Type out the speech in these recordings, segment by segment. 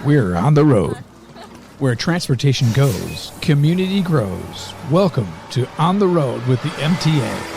We're on the road. Where transportation goes, community grows. Welcome to On the Road with the MTA.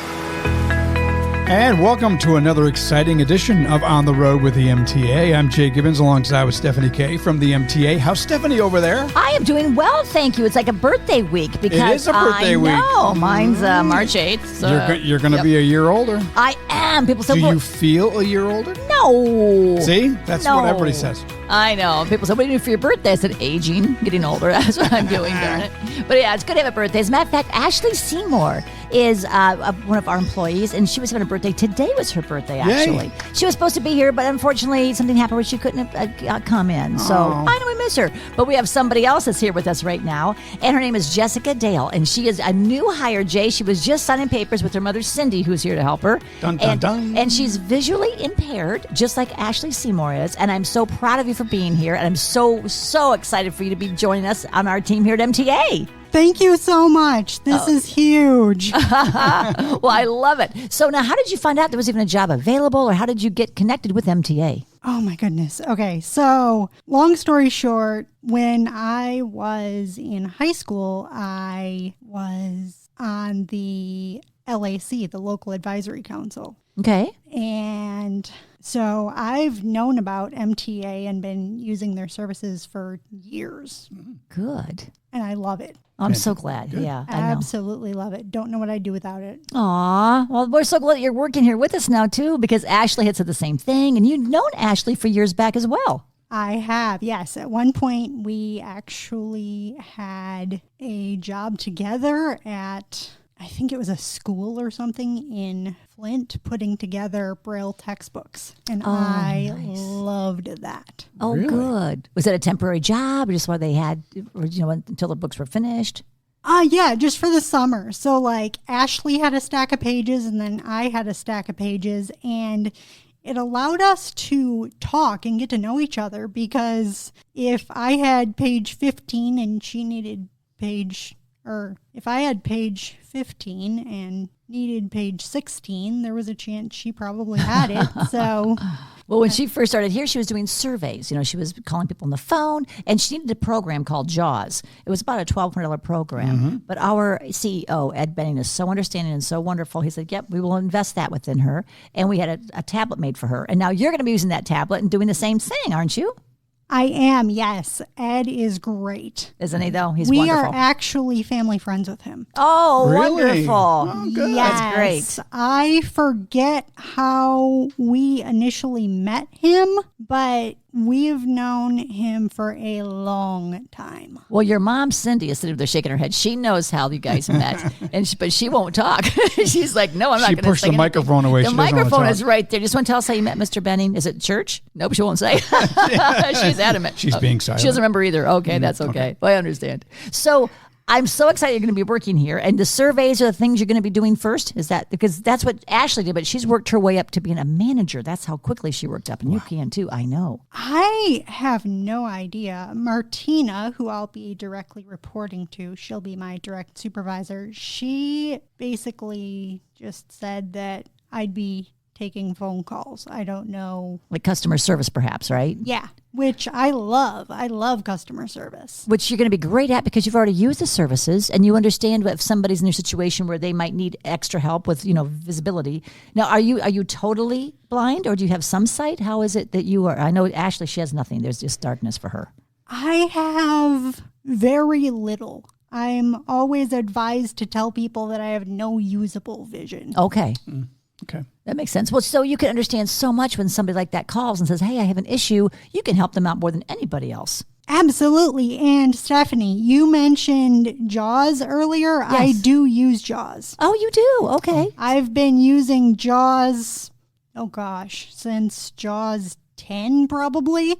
And welcome to another exciting edition of On the Road with the MTA. I'm Jay Gibbons alongside with Stephanie Kay from the MTA. How's Stephanie over there? I am doing well, thank you. It's like a birthday week because it is a birthday week. I know. Mine's March 8th. So you're going to be a year older. I am. People say, do you feel a year older? No. See? That's what everybody says. I know. People say, what do you do for your birthday? I said, aging, getting older. That's what I'm doing, darn it. But yeah, it's good to have a birthday. As a matter of fact, Ashley Seymour is one of our employees, and she was having a birthday. Today was her birthday, actually. Yay. She was supposed to be here, but unfortunately something happened where she couldn't come in. So I know we miss her. But we have somebody else that's here with us right now, and her name is Jessica Dail, and she is a new hire, Jay. She was just signing papers with her mother, Cindy, who's here to help her. Dun, dun, dun. And she's visually impaired, just like Ashley Seymour is, and I'm so proud of you for being here, and I'm so excited for you to be joining us on our team here at MTA. Thank you so much. This is huge. Well, I love it. So now, how did you find out there was even a job available, or how did you get connected with MTA? Oh, my goodness. Okay, so long story short, when I was in high school, I was on the LAC, the Local Advisory Council. Okay. And so I've known about MTA and been using their services for years. Good. And I love it. I'm so glad. Good. Yeah, I absolutely love it. Don't know what I'd do without it. Aw. Well, we're so glad you're working here with us now, too, because Ashley had said the same thing. And you've known Ashley for years back as well. I have, yes. At one point, we actually had a job together at, I think it was a school or something in Flint, putting together Braille textbooks. And I loved that. Oh, really? Good. Was that a temporary job or just what they had, until the books were finished? Yeah, just for the summer. So like Ashley had a stack of pages and then I had a stack of pages, and it allowed us to talk and get to know each other, because if I had page 15 and she needed if I had page 15 and needed page 16, there was a chance she probably had it. So, well, when she first started here, she was doing surveys. She was calling people on the phone, and she needed a program called JAWS. It was about a $1,200 program. Mm-hmm. But our CEO, Ed Benning, is so understanding and so wonderful. He said, yep, we will invest that within her. And we had a tablet made for her. And now you're going to be using that tablet and doing the same thing, aren't you? I am, yes. Ed is great. Isn't he, though? He's wonderful. We are actually family friends with him. Oh, really? Wonderful. Oh, good. Yes. That's great. I forget how we initially met him, but we've known him for a long time. Well, your mom, Cindy, is sitting there shaking her head. She knows how you guys met, but she won't talk. She's like, no, I'm not going to say She pushed the microphone away. The microphone is right there. Just want to tell us how you met Mr. Benning. Is it church? Nope, she won't say. She's adamant. She's being silent. She doesn't remember either. Okay, that's okay. Well, I understand. So I'm so excited you're going to be working here. And the surveys are the things you're going to be doing first? Is that because that's what Ashley did, but she's worked her way up to being a manager. That's how quickly she worked up. And you can too, I know. I have no idea. Martina, who I'll be directly reporting to, she'll be my direct supervisor. She basically just said that I'd be taking phone calls. I don't know. Like customer service, perhaps, right? Yeah, which I love. I love customer service. Which you're going to be great at because you've already used the services and you understand if somebody's in a situation where they might need extra help with, visibility. Now, are you totally blind or do you have some sight? How is it that you are? I know Ashley, she has nothing. There's just darkness for her. I have very little. I'm always advised to tell people that I have no usable vision. Okay. Okay. That makes sense. Well, so you can understand so much when somebody like that calls and says, hey, I have an issue. You can help them out more than anybody else. Absolutely. And Stephanie, you mentioned JAWS earlier. Yes. I do use JAWS. Oh, you do? Okay. I've been using JAWS, since JAWS 10 probably.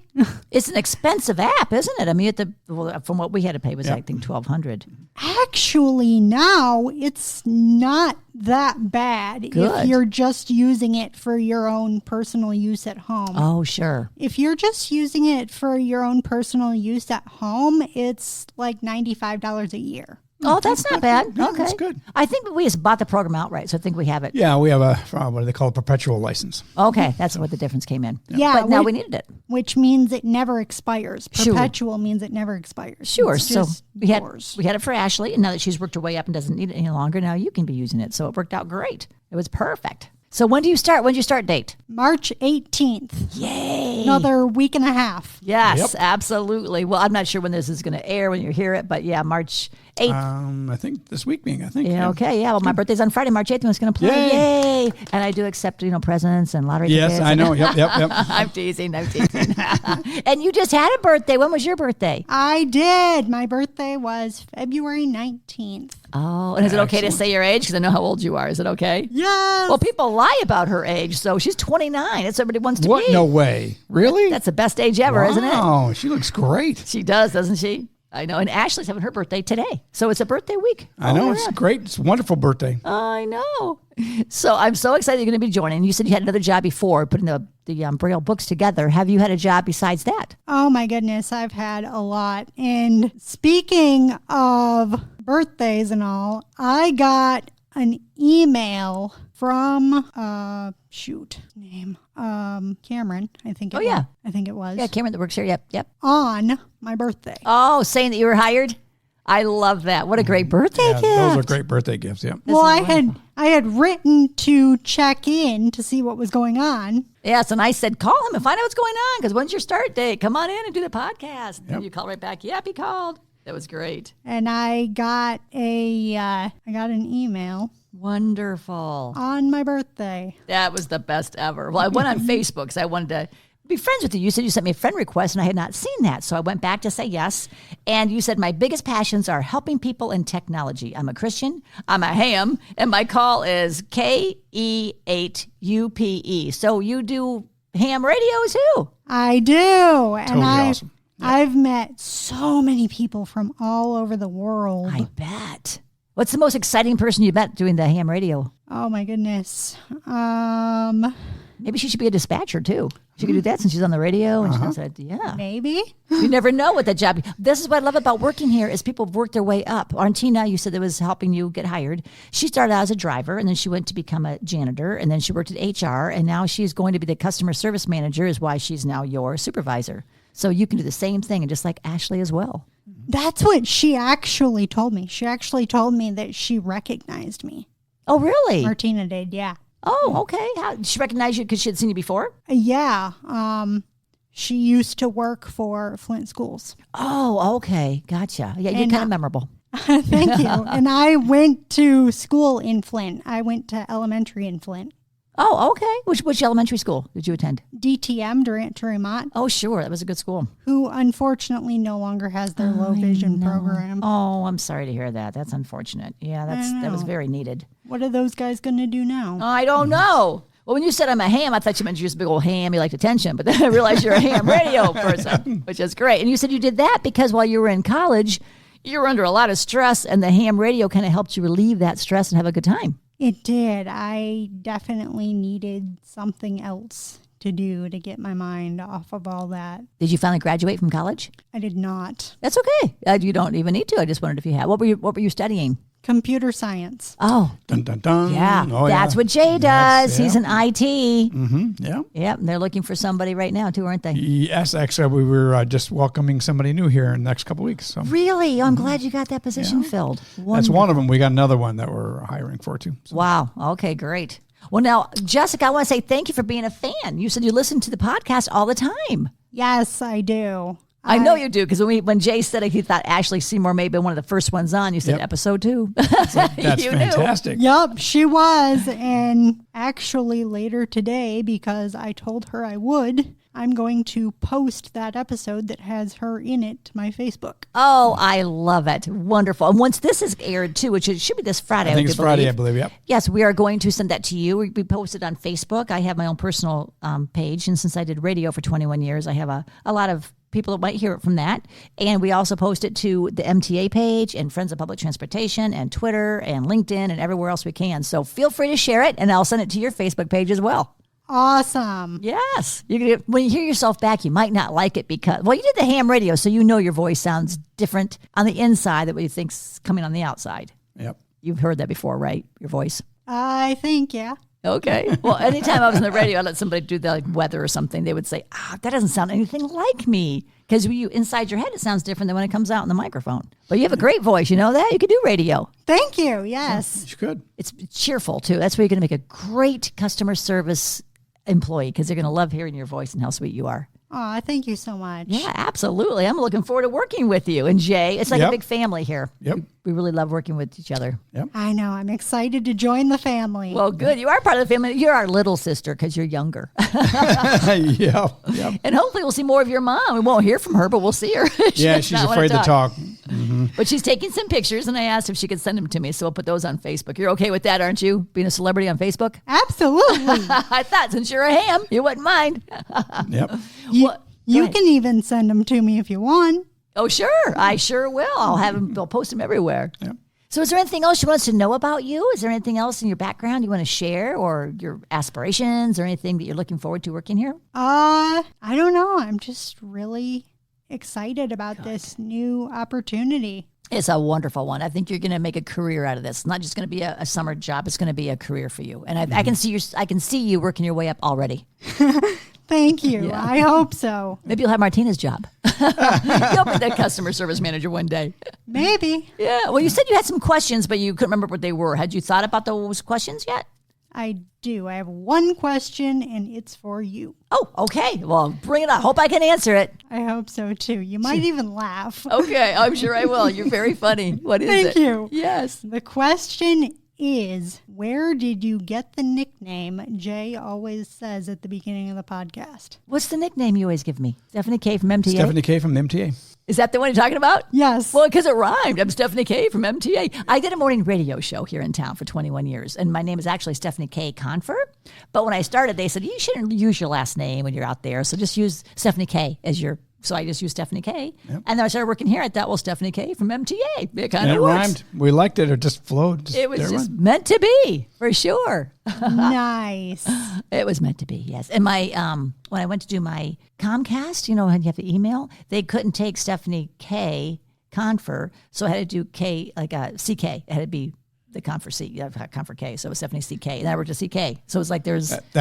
It's an expensive app, isn't it? I mean, from what we had to pay was, I think, $1,200. Actually, now it's not that bad. Good. If you're just using it for your own personal use at home. Oh, sure. If you're just using it for your own personal use at home, it's like $95 a year. Oh, that's not bad. Yeah, Okay. that's good. I think we just bought the program outright, so I think we have it. Yeah, we have a, what do they call it, perpetual license. Okay, that's what the difference came in. Yeah, But now we needed it. which means it never expires. Sure. Perpetual means it never expires. Sure. It's So just we had yours. it for Ashley, and now that she's worked her way up and doesn't need it any longer, now you can be using it. So it worked out great. It was perfect. So when do you start? When's your start date? March 18th. Yay. Another week and a half. Yes, Yep. absolutely. Well, I'm not sure when this is going to air, when you hear it, but yeah, March 8th. I think this week being, Yeah, okay, yeah. Well, my birthday's on Friday, March 8th, and it's going to play. Yay. Yay! And I do accept, presents and lottery Yes, tickets. I know. Yep. I'm teasing. And you just had a birthday. When was your birthday? I did. My birthday was February 19th. Oh, and is it okay to say your age? Because I know how old you are. Is it okay? Yes. Well, people lie about her age, so she's 29. That's what everybody wants to What? be. No way. Really? That's the best age ever, isn't it? Oh, she looks great. She does, doesn't she? I know. And Ashley's having her birthday today. So it's a birthday week. I know. Oh, It's yeah. great. It's a wonderful birthday. I know. So I'm so excited you're going to be joining. You said you had another job before, putting the Braille books together. Have you had a job besides that? Oh my goodness, I've had a lot. And speaking of birthdays and all, I got an email from Cameron, I think it Oh, yeah. was. I think it was. Yeah, Cameron that works here. Yep. On my birthday. Oh, saying that you were hired? I love that. What a great birthday Yeah, gift. those are great birthday gifts. Yeah. Well, I had written to check in to see what was going on. Yes, and I said, call him and find out what's going on, because when's your start date? Come on in and do the podcast. And you call right back. Yep, he called. That was great. And I got an email Wonderful. on my birthday. That was the best ever. Well, I went on Facebook because I wanted to be friends with you. You said you sent me a friend request, and I had not seen that. So I went back to say yes. And you said, my biggest passions are helping people in technology. I'm a Christian, I'm a ham, and my call is KE8UPE. So you do ham radio too. I do. And Totally awesome. I've met so many people from all over the world. I bet. What's the most exciting person you met doing the ham radio? Oh my goodness. Maybe she should be a dispatcher too. She could do that since she's on the radio. And she does that. Yeah. Maybe. You never know what that job. This is what I love about working here is people have worked their way up. Arntina, you said that was helping you get hired. She started out as a driver, and then she went to become a janitor, and then she worked at HR, and now she's going to be the customer service manager, is why she's now your supervisor. So you can do the same thing, and just like Ashley as well. That's what she actually told me. She actually told me that she recognized me. Oh, really? Martina did, yeah. Oh, okay. How did she recognize you because she had seen you before? Yeah. She used to work for Flint Schools. Oh, okay. Gotcha. Yeah, you're And, kind of memorable. Thank you. And I went to school in Flint. I went to elementary in Flint. Oh, okay. Which elementary school did you attend? DTM, Durant Mott, Oh, sure. That was a good school. who unfortunately no longer has their low vision program. Oh, I'm sorry to hear that. That's unfortunate. Yeah, that was very needed. What are those guys going to do now? I don't know. Well, when you said I'm a ham, I thought you meant you're just a big old ham. You liked attention. But then I realized you're a ham radio person, which is great. And you said you did that because while you were in college, you were under a lot of stress, and the ham radio kind of helped you relieve that stress and have a good time. It did. I definitely needed something else to do to get my mind off of all that. Did you finally graduate from college? I did not. That's okay. You don't even need to. I just wondered if you had. What were you studying? Computer science. Oh, Dun, dun, dun. yeah. Oh, That's yeah. what Jay does. Yes, He's yeah. an IT. Yeah. Yep. And they're looking for somebody right now, too, aren't they? Yes, actually, we were just welcoming somebody new here in the next couple of weeks. So Really? I'm glad you got that position filled. that's one of them. We got another one that we're hiring for too. So. Wow. Okay, great. Well, now, Jessica, I want to say thank you for being a fan. You said you listen to the podcast all the time. Yes, I do. I know you do, because when Jay said it, he thought Ashley Seymour may have been one of the first ones on. You said Yep. episode 2. That's You knew. fantastic. Yep, she was. And actually later today, because I told her I would, I'm going to post that episode that has her in it to my Facebook. Oh, I love it. Wonderful. And once this is aired, too, which it should be this Friday, I think do it's Friday, I believe. believe. Yep. Yes, we are going to send that to you. We posted on Facebook. I have my own personal page, and since I did radio for 21 years, I have a lot of people that might hear it from that. And we also post it to the MTA page and Friends of Public Transportation and Twitter and LinkedIn and everywhere else we can. So feel free to share it, and I'll send it to your Facebook page as well. Awesome. Yes. When you hear yourself back, you might not like it because, well, you did the ham radio, so you know your voice sounds different on the inside than what you think's coming on the outside. Yep. You've heard that before, right? Your voice? I think, yeah. Okay. Well, anytime I was on the radio, I let somebody do the weather or something. They would say, that doesn't sound anything like me. Because inside your head, it sounds different than when it comes out in the microphone. But you have a great voice. You know that? You could do radio. Thank you. Yes. You could. It's cheerful, too. That's where you're going to make a great customer service employee because they're going to love hearing your voice and how sweet you are. Oh, thank you so much. Yeah, absolutely. I'm looking forward to working with you. And Jay, it's like a big family here. Yep. We really love working with each other. Yep. I know. I'm excited to join the family. Well, good. You are part of the family. You're our little sister because you're younger. Yep. And hopefully we'll see more of your mom. We won't hear from her, but we'll see her. Yeah, she's afraid to talk. Mm-hmm. But she's taking some pictures, and I asked if she could send them to me, so we'll put those on Facebook. You're okay with that, aren't you? Being a celebrity on Facebook? Absolutely. I thought since you're a ham, you wouldn't mind. Yep. You can even send them to me if you want. Oh, sure. I sure will. I'll post them everywhere. Yep. So is there anything else you want us to know about you? Is there anything else in your background you want to share or your aspirations or anything that you're looking forward to working here? I don't know. I'm just really excited about this new opportunity. It's a wonderful one. I think you're going to make a career out of this. It's not just going to be a summer job. It's going to be a career for you. And I can see you working your way up already. Thank you. Yeah. I hope so. Maybe you'll have Martina's job. You'll be the customer service manager one day. Maybe. Yeah. Well, you said you had some questions, but you couldn't remember what they were. Had you thought about those questions yet? I do. I have one question, and it's for you. Oh, okay. Well, bring it on. Hope I can answer it. I hope so, too. You might even laugh. Okay. I'm sure I will. You're very funny. What is it? Thank you. Yes. The question is, where did you get the nickname Jay always says at the beginning of the podcast? What's the nickname you always give me? Stephanie K from MTA? Stephanie K from MTA. Is that the one you're talking about? Yes. Well, because it rhymed. I'm Stephanie K from MTA. I did a morning radio show here in town for 21 years, and my name is actually Stephanie K. Confer. But when I started, they said, you shouldn't use your last name when you're out there, so just use Stephanie K as your... So I just used Stephanie K. Yep. And then I started working here. I thought, well, Stephanie K from MTA. It kind of rhymed. We liked it. It just flowed. It was just meant to be, for sure. Nice. It was meant to be, yes. And my when I went to do my Comcast, you have the email, they couldn't take Stephanie K. Confer, so I had to do K, like CK. It had to be the Confer C, Confer K. So it was Stephanie CK. And I worked at CK. So it's like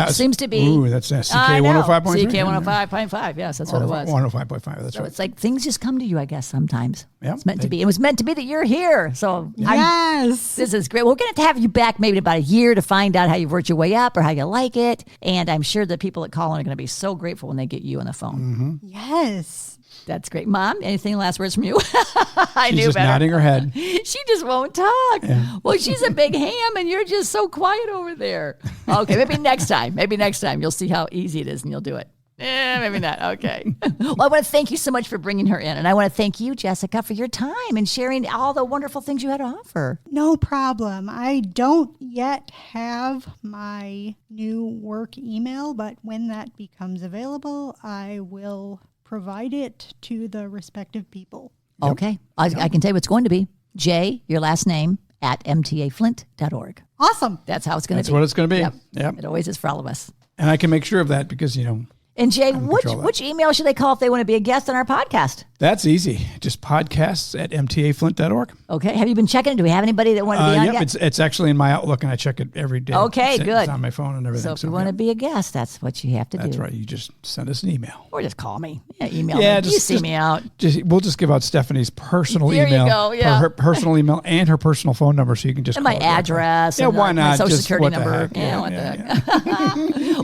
seems to be. Ooh, that's CK 105.3. CK 105.5. Yes, that's what it was. 105.5. That's so right. It's like things just come to you, I guess, sometimes. Yeah, it's meant to be. It was meant to be that you're here. So yes. This is great. We're going to have you back maybe in about a year to find out how you've worked your way up or how you like it. And I'm sure the people that call in are going to be so grateful when they get you on the phone. Mm-hmm. Yes. That's great. Mom, anything last words from you? She's just nodding her head. She just won't talk. Yeah. Well, she's a big ham and you're just so quiet over there. Okay, maybe next time. Maybe next time you'll see how easy it is and you'll do it. Maybe not. Okay. Well, I want to thank you so much for bringing her in. And I want to thank you, Jessica, for your time and sharing all the wonderful things you had to offer. No problem. I don't yet have my new work email, but when that becomes available, I will provide it to the respective people. Yep. Okay. I can tell you what's going to be. Jay, your last name, at mtaflint.org. Awesome. That's how it's going to be. That's what it's going to be. Yep. It always is for all of us. And I can make sure of that because, And Jay, which email should they call if they want to be a guest on our podcast? That's easy. Just podcasts at mtaflint.org. Okay. Have you been checking it? Do we have anybody that want to be on yet? It's actually in my Outlook, and I check it every day. Okay, good. It's on my phone and everything. So if you want to be a guest, that's what you have to do. That's right. You just send us an email. Or just call me. Yeah, email me. You see me out. We'll just give out Stephanie's personal email. There you go, yeah. Her personal email and her personal phone number, so you can just and call my address. Yeah, why not? My social just security number. Yeah, what the heck.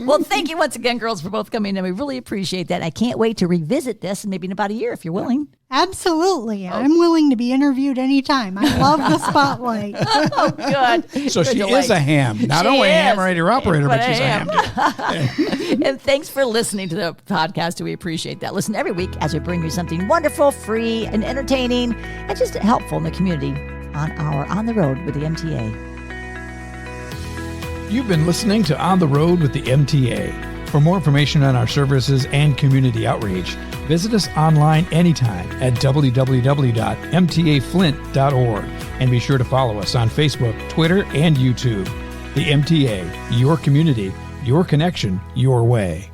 Well, thank you once again, girls, for both coming in. We really appreciate that. I can't wait to revisit this, and maybe in about a year if you're willing. Absolutely. I'm willing to be interviewed anytime. I love the spotlight. Oh, good. So she is a ham. Not only a ham radio operator, but she's a ham. And thanks for listening to the podcast. We appreciate that. Listen every week as we bring you something wonderful, free, and entertaining, and just helpful in the community on our On the Road with the MTA. You've been listening to On the Road with the MTA. For more information on our services and community outreach, visit us online anytime at www.mtaflint.org and be sure to follow us on Facebook, Twitter, and YouTube. The MTA, your community, your connection your way.